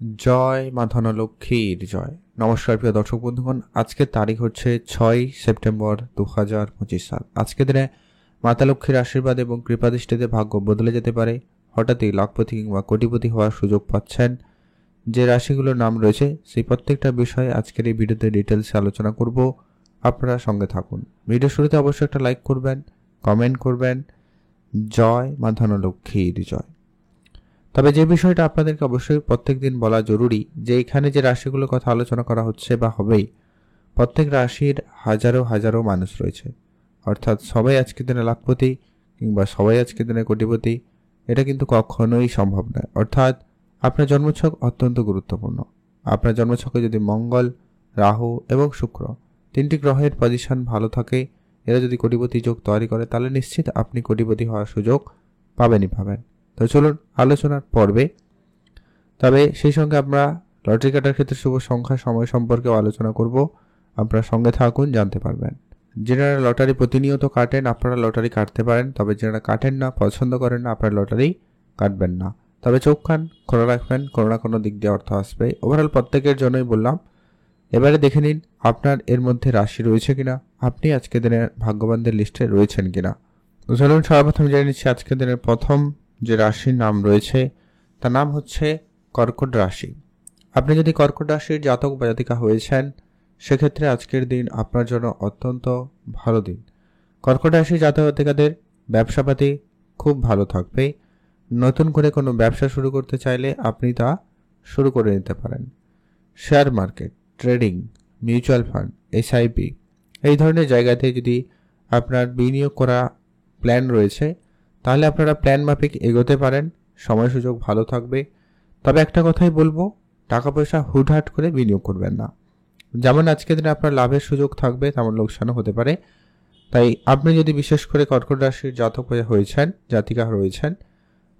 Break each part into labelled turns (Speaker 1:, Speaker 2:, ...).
Speaker 1: জয় মা ধনলক্ষ্মীর জয়। নমস্কার প্রিয় দর্শক বন্ধুগণ, আজকের তারিখ হচ্ছে 6 সেপ্টেম্বর 2025 সাল। আজকের দিনে মাতা লক্ষ্মীর আশীর্বাদ এবং কৃপাদৃষ্টিতে ভাগ্য বদলে যেতে পারে। হঠাৎই লাখপতি কিংবা কোটিপতি হওয়ার সুযোগ পাচ্ছেন। যে রাশিগুলোর নাম রয়েছে সেই প্রত্যেকটা বিষয়ে আজকের এই ভিডিওতে ডিটেলসে আলোচনা করব। আপনারা সঙ্গে থাকুন। ভিডিও শুরুতে অবশ্যই একটা লাইক করবেন, কমেন্ট করবেন। জয় মা ধনলক্ষ্মীর জয়। তবে যে বিষয়টা আপনাদেরকে অবশ্যই প্রত্যেকদিন বলা জরুরি, যে এখানে যে রাশিগুলোর কথা আলোচনা করা হচ্ছে বা হবেই, প্রত্যেক রাশির হাজারো হাজারো মানুষ রয়েছে। অর্থাৎ সবাই আজকের দিনে লাখপতি কিংবা সবাই আজকের দিনে কোটিপতি, এটা কিন্তু কখনোই সম্ভব নয়। অর্থাৎ আপনার জন্মছক অত্যন্ত গুরুত্বপূর্ণ। আপনার জন্মছকে যদি মঙ্গল, রাহু এবং শুক্র তিনটি গ্রহের পজিশন ভালো থাকে, এরা যদি কোটিপতি যোগ তৈরি করে, তাহলে নিশ্চিত আপনি কোটিপতি হওয়ার সুযোগ পাবেনই পাবেন। তো চলুন আলোচনার পর্বে। তবে সেই সঙ্গে আমরা লটারি কাটার ক্ষেত্রে শুভ সংখ্যা সময় সম্পর্কেও আলোচনা করব। আপনারা সঙ্গে থাকুন, জানতে পারবেন। যারা লটারি প্রতিনিয়ত কাটেন আপনারা লটারি কাটতে পারেন, তবে যারা কাটেন না, পছন্দ করেন না, আপনারা লটারি কাটবেন না। তবে চোখ কান খোলা রাখবেন, কোনো না কোনো দিক দিয়ে অর্থ আসবে। ওভারঅল প্রত্যেকের জন্যই বললাম। এবারে দেখে নিন আপনার এর মধ্যে রাশি রয়েছে কিনা, আপনি আজকের দিনের ভাগ্যবানদের লিস্টে রয়েছেন কিনা। তো চলুন সর্বপ্রথম জেনে নিচ্ছি আজকের দিনের প্রথম যে রাশির নাম রয়েছে তার নাম হচ্ছে কর্কট রাশি। আপনি যদি কর্কট রাশির জাতক বা জাতিকা হয়েছেন, সেক্ষেত্রে আজকের দিন আপনার জন্য অত্যন্ত ভালো দিন। কর্কট রাশির জাতক জাতিকাদের ব্যবসাপাতি খুব ভালো থাকবে। নতুন করে কোনো ব্যবসা শুরু করতে চাইলে আপনি তা শুরু করে নিতে পারেন। Share market, trading, mutual fund, SIP এই ধরনের জায়গাতে যদি আপনার বিনিয়োগ করা প্ল্যান রয়েছে, তাহলে আপনারা প্ল্যান মাফিক এগোতে পারেন। সময় সুযোগ ভালো থাকবে। তবে একটা কথাই বলবো, টাকা পয়সা হুটহাট করে বিনিয়োগ করবেন না। যেমন আজকের দিনে আপনার লাভের সুযোগ থাকবে, তেমন লোকসানও হতে পারে। তাই আপনি যদি বিশেষ করে কর্কট রাশির জাতক হয়েছেন, জাতিকা রয়েছেন,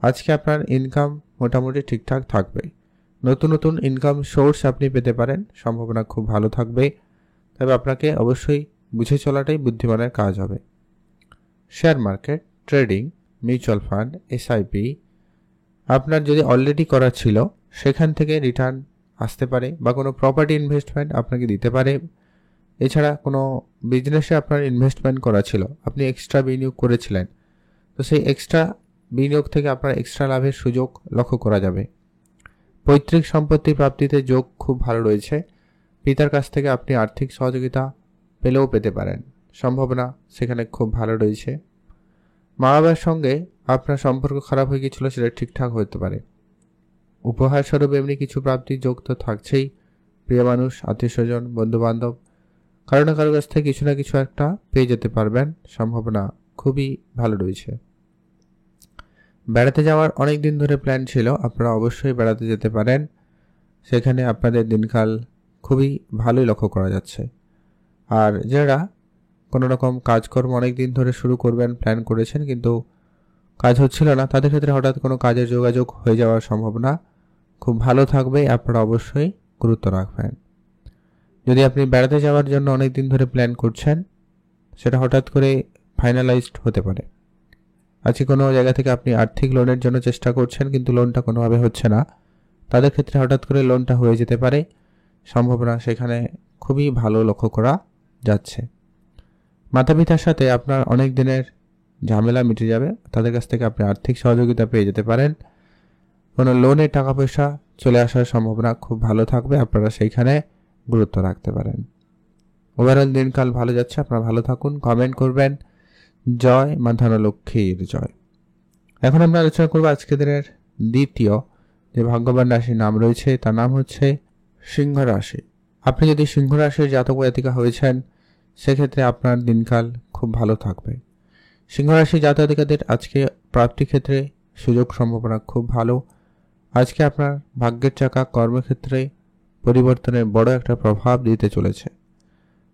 Speaker 1: আজকে আপনার ইনকাম মোটামুটি ঠিকঠাক থাকবে। নতুন নতুন ইনকাম সোর্স আপনি পেতে পারেন, সম্ভাবনা খুব ভালো থাকবে। তবে আপনাকে অবশ্যই বুঝে চলাটাই বুদ্ধিমানের কাজ হবে। Share market, trading, mutual fund, SIP আপনার যদি অলরেডি করা ছিল, সেখান থেকে রিটার্ন আসতে পারে, বা কোনো প্রপার্টি ইনভেস্টমেন্ট আপনাকে দিতে পারে। এছাড়া কোনো বিজনেসে আপনার ইনভেস্টমেন্ট করা ছিল, আপনি এক্সট্রা বিনিয়োগ করেছিলেন, তো সেই এক্সট্রা বিনিয়োগ থেকে আপনার এক্সট্রা লাভের সুযোগ লক্ষ্য করা যাবে। পৈতৃক সম্পত্তি প্রাপ্তিতে যোগ খুব ভালো রয়েছে। পিতার কাছ থেকে আপনি আর্থিক সহযোগিতা পেলেও পেতে পারেন, সম্ভাবনা সেখানে খুব ভালো রয়েছে। মা বাবার সঙ্গে আপনার সম্পর্ক খারাপ হয়ে গিয়েছিল, সেটা ঠিকঠাক হতে পারে। উপহার স্বরূপ এমনি কিছু প্রাপ্তির যোগ তো থাকছেই। প্রিয় মানুষ, আত্মীয় স্বজন, বন্ধু বান্ধব কারো না কারো কাছ থেকে কিছু না কিছু একটা পেয়ে যেতে পারবেন, সম্ভাবনা খুবই ভালো রয়েছে। বেড়াতে যাওয়ার অনেক দিন ধরে প্ল্যান ছিল, আপনারা অবশ্যই বেড়াতে যেতে পারেন। সেখানে আপনাদের দিনকাল খুবই ভালোই লক্ষ্য করা যাচ্ছে। আর যারা কোনো রকম কাজকর্ম অনেক দিন ধরে শুরু করবেন প্ল্যান করেছেন, কিন্তু কাজ হচ্ছিল না, তাদের ক্ষেত্রে হঠাৎ কোনো কাজের যোগাযোগ হয়ে যাওয়ার সম্ভাবনা খুব ভালো থাকবে। আপনারা অবশ্যই গুরুত্ব রাখবেন। যদি আপনি বেড়াতে যাওয়ার জন্য অনেক দিন ধরে প্ল্যান করছেন, সেটা হঠাৎ করে ফাইনালাইজড হতে পারে। আজকে কোনো জায়গা থেকে আপনি আর্থিক লোনের জন্য চেষ্টা করছেন, কিন্তু লোনটা কোনোভাবে হচ্ছে না, তাদের ক্ষেত্রে হঠাৎ করে লোনটা হয়ে যেতে পারে, সম্ভাবনা সেখানে খুবই ভালো লক্ষ্য করা যাচ্ছে। মাতা পিতার সাথে আপনার অনেক দিনের ঝামেলা মিটে যাবে, তাদের কাছ থেকে আপনি আর্থিক সহযোগিতা পেয়ে যেতে পারেন। কোনো লোনের টাকা পয়সা চলে আসার সম্ভাবনা খুব ভালো থাকবে, আপনারা সেইখানে গুরুত্ব রাখতে পারেন। ওভারঅল দিনকাল ভালো যাচ্ছে, আপনারা ভালো থাকুন, কমেন্ট করবেন। জয় মা ধনলক্ষ্মীর জয়। এখন আমরা আলোচনা করবো আজকের দিনের দ্বিতীয় যে ভাগ্যবান রাশির নাম রয়েছে তার নাম হচ্ছে সিংহ রাশি। আপনি যদি সিংহ রাশির জাতক জাতিকা হয়েছেন, সেক্ষেত্রে আপনার দিনকাল খুব ভালো থাকবে। সিংহ রাশির জাতক জাতিকাদের আজকে প্রাপ্তি ক্ষেত্রে সুযোগ সম্ভাবনা খুব ভালো। আজকে আপনার ভাগ্যের চাকা কর্মক্ষেত্রে পরিবর্তনের বড় একটা প্রভাব দিতে চলেছে।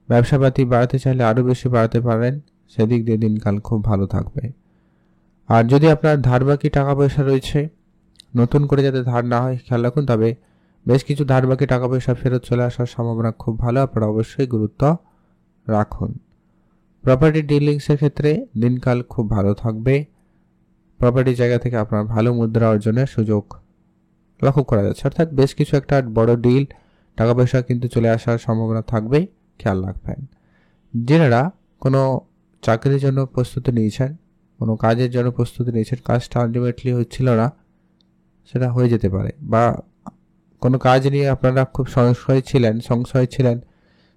Speaker 1: ব্যবসাপাতি বাড়াতে চাইলে আরও বেশি বাড়াতে পারেন, সেদিক দিয়ে দিনকাল খুব ভালো থাকবে। আর যদি আপনার ধার বাকি টাকা পয়সা রয়েছে, নতুন করে যাতে ধার না হয় খেয়াল রাখুন। তবে বেশ কিছু ধার বাকি টাকা পয়সা ফেরত চলে আসার সম্ভাবনা খুব ভালো, আপনারা অবশ্যই গুরুত্ব রাখুন। প্রপার্টি ডিলিংসের ক্ষেত্রে দিনকাল খুব ভালো থাকবে। প্রপার্টি জায়গা থেকে আপনার ভালো মুদ্রা অর্জনের সুযোগ লক্ষ্য করা যাচ্ছে। অর্থাৎ বেশ কিছু একটা বড় ডিল, টাকা পয়সা কিন্তু চলে আসার সম্ভাবনা থাকবেই, খেয়াল রাখবেন। যারা কোনো চাকরির জন্য প্রস্তুতি নিয়েছেন, কোনো কাজের জন্য প্রস্তুতি নিয়েছেন, কাজটা আলটিমেটলি হচ্ছিল না, সেটা হয়ে যেতে পারে। বা কোনো কাজ নিয়ে আপনারা খুব সংশয় ছিলেন,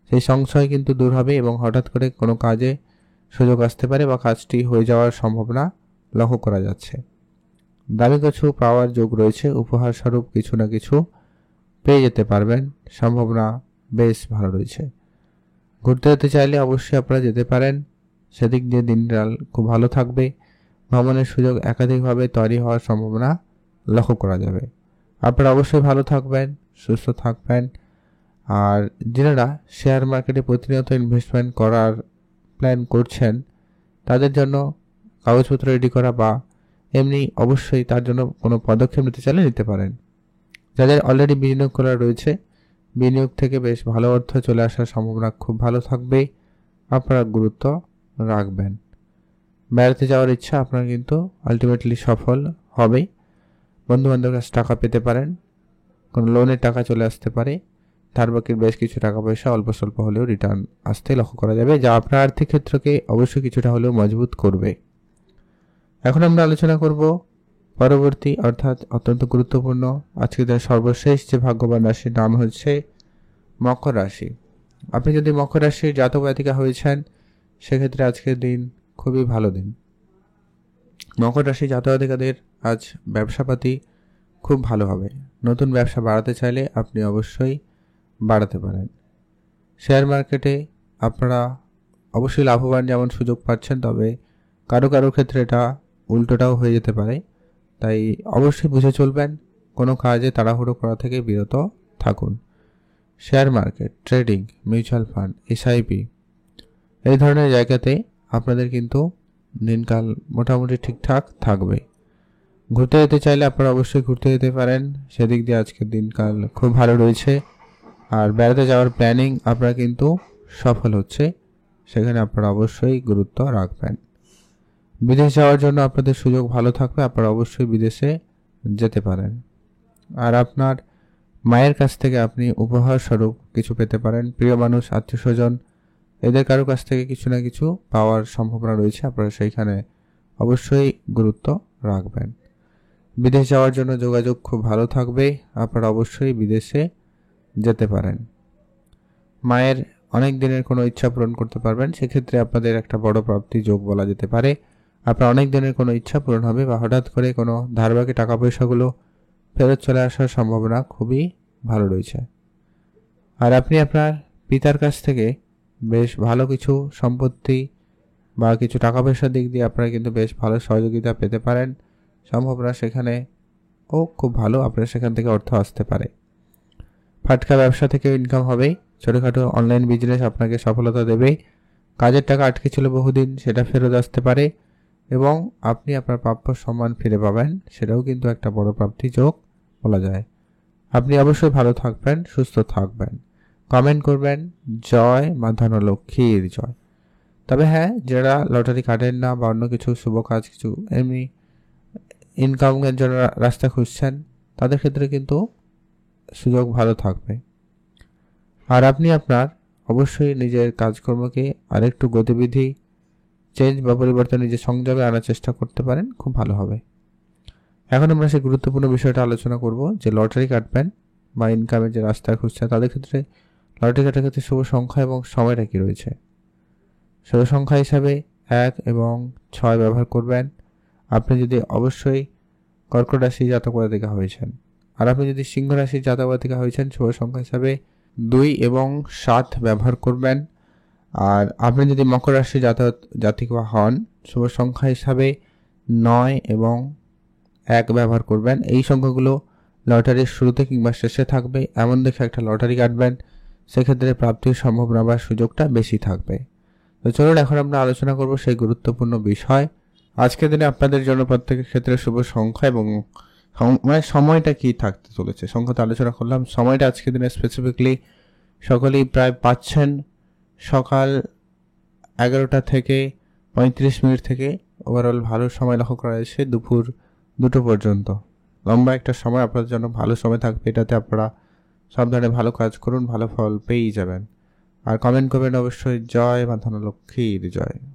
Speaker 1: সেই সংশয় কিন্তু দূর হবে এবং হঠাৎ করে কোনো কাজে সুযোগ আসতে পারে বা কাজটি হয়ে যাওয়ার সম্ভাবনা লক্ষ্য করা যাচ্ছে। দামি কিছু পাওয়ার যোগ রয়েছে, উপহার স্বরূপ কিছু না কিছু পেয়ে যেতে পারবেন, সম্ভাবনা বেশ ভালো রয়েছে। ঘুরতে যেতে চাইলে অবশ্যই আপনারা যেতে পারেন, সেদিক দিয়ে দিনকাল খুব ভালো থাকবে। ভ্রমণের সুযোগ একাধিকভাবে তৈরি হওয়ার সম্ভাবনা লক্ষ্য করা যাবে। আপনারা অবশ্যই ভালো থাকবেন, সুস্থ থাকবেন। আর যারা শেয়ার মার্কেটে প্রতিনিয়ত ইনভেস্টমেন্ট করার প্ল্যান করছেন, তাদের জন্য কাগজপত্র রেডি করা বা এমনি অবশ্যই তার জন্য কোনো পদক্ষেপ নিতে চাইলে নিতে পারেন। যাদের অলরেডি বিনিয়োগ করা রয়েছে, বিনিয়োগ থেকে বেশ ভালো অর্থ চলে আসার সম্ভাবনা খুব ভালো থাকবে, আপনারা গুরুত্ব রাখবেন। বেড়াতে যাওয়ার ইচ্ছা আপনার কিন্তু আলটিমেটলি সফল হবেই। বন্ধুবান্ধবের কাছে টাকা পেতে পারেন, কোনো লোনের টাকা চলে আসতে পারে, তার বাকির বেশ কিছু টাকা পয়সা অল্প স্বল্প হলেও রিটার্ন আসতে লক্ষ্য করা যাবে, যা আপনার আর্থিক ক্ষেত্রকে অবশ্যই কিছুটা হলেও মজবুত করবে। এখন আমরা আলোচনা করব পরবর্তী অর্থাৎ অত্যন্ত গুরুত্বপূর্ণ আজকের দিনের সর্বশেষ যে ভাগ্যবান রাশির নাম হচ্ছে মকর রাশি। আপনি যদি মকর রাশির জাতক জাতিকা হয়েছেন, সেক্ষেত্রে আজকের দিন খুবই ভালো দিন। মকর রাশি জাতক জাতিকাদের আজ ব্যবসাপাতি খুব ভালো হবে। নতুন ব্যবসা বাড়াতে চাইলে আপনি অবশ্যই বাড়াতে পারেন। শেয়ার মার্কেটে আপনারা অবশ্যই লাভবান যেমন সুযোগ পাচ্ছেন, তবে কারো ক্ষেত্রে এটা উল্টোটাও হয়ে যেতে পারে। তাই অবশ্যই বুঝে চলবেন, কোনো কাজে তাড়াহুড়ো করা থেকে বিরত থাকুন। Share market, trading, mutual fund, SIP এই ধরনের জায়গাতে আপনাদের কিন্তু দিনকাল মোটামুটি ঠিকঠাক থাকবে। ঘুরতে যেতে চাইলে আপনারা অবশ্যই ঘুরতে যেতে পারেন, সেদিক দিয়ে আজকের দিনকাল খুব ভালো রয়েছে। আর বেড়াতে যাওয়ার প্ল্যানিং আপনারা কিন্তু সফল হচ্ছে, সেখানে আপনারা অবশ্যই গুরুত্ব রাখবেন। বিদেশ যাওয়ার জন্য আপনাদের সুযোগ ভালো থাকবে, আপনারা অবশ্যই বিদেশে যেতে পারেন। আর আপনার মায়ের কাছ থেকে আপনি উপহার স্বরূপ কিছু পেতে পারেন। প্রিয় মানুষ, আত্মীয় স্বজন এদের কারো কাছ থেকে কিছু না কিছু পাওয়ার সম্ভাবনা রয়েছে, আপনারা সেইখানে অবশ্যই গুরুত্ব রাখবেন। বিদেশ যাওয়ার জন্য যোগাযোগ খুব ভালো থাকবে, আপনারা অবশ্যই বিদেশে যেতে পারেন। মায়ের অনেক দিনের কোনো ইচ্ছা পূরণ করতে পারবেন, সেক্ষেত্রে আপনাদের একটা বড় প্রাপ্তি যোগ বলা যেতে পারে। আপনার অনেক দিনের কোনো ইচ্ছা পূরণ হবে বা হঠাৎ করে কোনো ধারবাকি টাকা পয়সাগুলো ফেরত চলে আসার সম্ভাবনা খুবই ভালো রয়েছে। আর আপনি আপনার পিতার কাছ থেকে বেশ ভালো কিছু সম্পত্তি বা কিছু টাকা পয়সার দিক দিয়ে আপনারা কিন্তু বেশ ভালো সহযোগিতা পেতে পারেন, সম্ভাবনা সেখানে খুব ভালো, আপনার সেখান থেকে অর্থ আসতে পারে। ফাটকা ব্যবসা থেকে ইনকাম হবে, ছোটোখাটো অনলাইন বিজনেস আপনাকে সফলতা দেবে। কাজের টাকা আটকে ছিল বহুদিন, সেটা ফেরত আসতে পারে এবং আপনি আপনার প্রাপ্য সম্মান ফিরে পাবেন, সেটাও কিন্তু একটা বড় প্রাপ্তি যোগ বলা যায়। আপনি অবশ্যই ভালো থাকবেন, সুস্থ থাকবেন। কমেন্ট করবেন জয় মা ধনলক্ষ্মীর জয়। তবে হ্যাঁ, যারা লটারি কাটেন না বা অন্য কিছু শুভ কাজ কিছু এমনি ইনকামের জন্য রাস্তা খুঁজছেন, তাদের ক্ষেত্রে কিন্তু সুযোগ ভালো থাকবে। আর আপনি আপনার অবশ্যই নিজের কাজকর্মকে আরেকটু গতিবিধি চেঞ্জ বা পরিবর্তন নিজের সংযোগে আনার চেষ্টা করতে পারেন, খুব ভালো হবে। এখন আমরা সেই গুরুত্বপূর্ণ বিষয়টা আলোচনা করব যে লটারি কাটবেন বা ইনকামের যে রাস্তা খুঁজছেন, তাদের ক্ষেত্রে লটারি কাটার ক্ষেত্রে শুভ সংখ্যা এবং সময়টা কী রয়েছে। শুভ সংখ্যা হিসাবে 1 এবং 6 ব্যবহার করবেন আপনি যদি অবশ্যই কর্কট রাশি জাতক জাতিকা হয়েছেন। আর আপনি যদি সিংহ রাশির জাতক জাতিকা হয়েছেন, শুভ সংখ্যা হিসাবে 2 এবং 7 ব্যবহার করবেন। আর আপনি যদি মকর রাশির জাতক জাতিকা হন, শুভ সংখ্যা হিসাবে 9 এবং 1 ব্যবহার করবেন। এই সংখ্যাগুলো লটারির শুরুতে কিংবা শেষে থাকবে, এমন দেখে একটা লটারি কাটবেন, সেক্ষেত্রে প্রাপ্তির সম্ভাবনা বা সুযোগটা বেশি থাকবে। তো চলুন এখন আমরা আলোচনা করব সেই গুরুত্বপূর্ণ বিষয়। আজকের দিনে আপনাদের জন্য প্রত্যেকের ক্ষেত্রে শুভ সংখ্যা এবং সময়টা কি থাকতে চলেছে। সংখ্যা তো আলোচনা করলাম, সময়টা আজকের দিনে স্পেসিফিকলি সকলেই প্রায় পাচ্ছেন সকাল 11টা থেকে 35 মিনিট থেকে ওভারঅল ভালো সময় লক্ষ্য করা যাচ্ছে দুপুর 2টো পর্যন্ত। লম্বা একটা সময় আপনাদের জন্য ভালো সময় থাকবে, এটাতে আপনারা সব ধরনের ভালো কাজ করুন, ভালো ফল পেয়েই যাবেন। আর কমেন্ট করবেন অবশ্যই জয় মা ধনলক্ষ্মীর জয়।